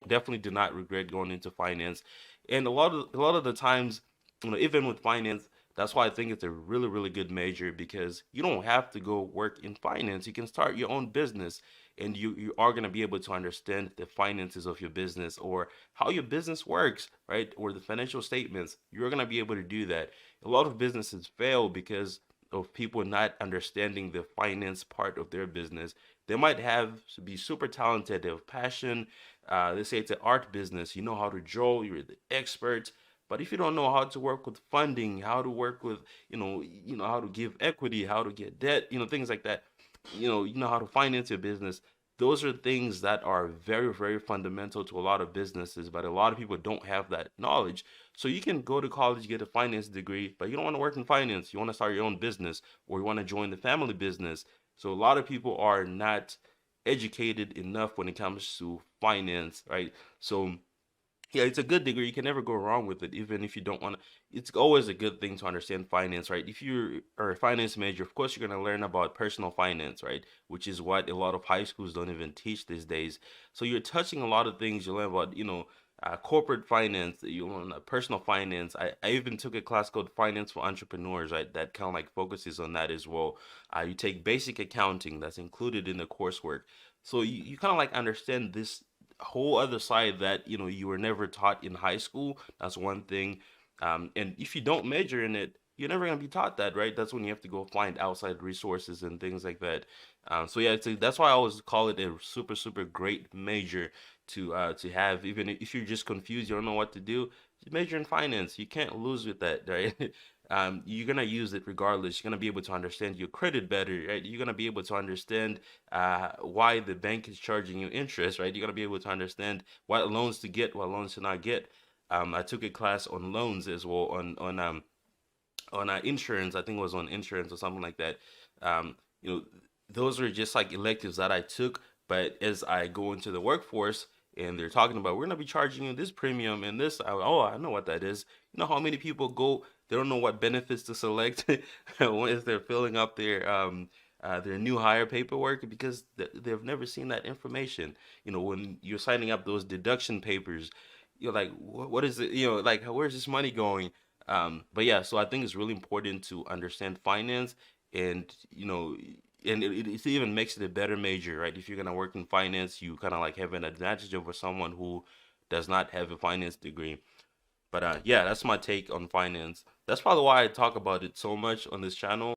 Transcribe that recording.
definitely did not regret going into finance. And a lot of the times, even with finance, that's why I think it's a really, really good major, because you don't have to go work in finance. You can start your own business, and you are going to be able to understand the finances of your business, or how your business works, right? Or the financial statements. You're going to be able to do that. A lot of businesses fail because of people not understanding the finance part of their business. They might have to be super talented, they have passion. Let's say it's an art business. You know how to draw, you're the expert. But if you don't know how to work with funding, how to work with, how to give equity, how to get debt, things like that, you know how to finance your business. Those are things that are very, very fundamental to a lot of businesses, but a lot of people don't have that knowledge. So you can go to college, get a finance degree, but you don't want to work in finance. You want to start your own business, or you want to join the family business. So a lot of people are not educated enough when it comes to finance, right? So yeah, it's a good degree. You can never go wrong with it, even if you don't want to. It's always a good thing to understand finance, right? If you are a finance major, of course, you're going to learn about personal finance, right? Which is what a lot of high schools don't even teach these days. So you're touching a lot of things. You learn about, corporate finance, you learn personal finance. I even took a class called Finance for Entrepreneurs, right? That kind of like focuses on that as well. You take basic accounting, that's included in the coursework. So you kind of like understand this whole other side that you were never taught in high school. That's one thing. And if you don't major in it, you're never gonna be taught that, right? That's when you have to go find outside resources and things like that. So yeah, that's why I always call it a super, super great major to have. Even if you're just confused, you don't know what to do, just major in finance. You can't lose with that, right? You're gonna use it regardless. You're gonna be able to understand your credit better, right? You're gonna be able to understand why the bank is charging you interest, right? You're gonna be able to understand what loans to get, what loans to not get. I took a class on loans as well, on insurance. I think it was on insurance or something like that. Um, you know, those are just like electives that I took. But as I go into the workforce and they're talking about, we're gonna be charging you this premium and this, oh, I know what that is. You know how many people go, they don't know what benefits to select as they're filling up their new hire paperwork, because they've never seen that information. When you're signing up those deduction papers, you're like, what is it? Like, where's this money going? But yeah, so I think it's really important to understand finance, and it even makes it a better major, right? If you're gonna work in finance, you kind of like have an advantage over someone who does not have a finance degree. But yeah, that's my take on finance. That's probably why I talk about it so much on this channel.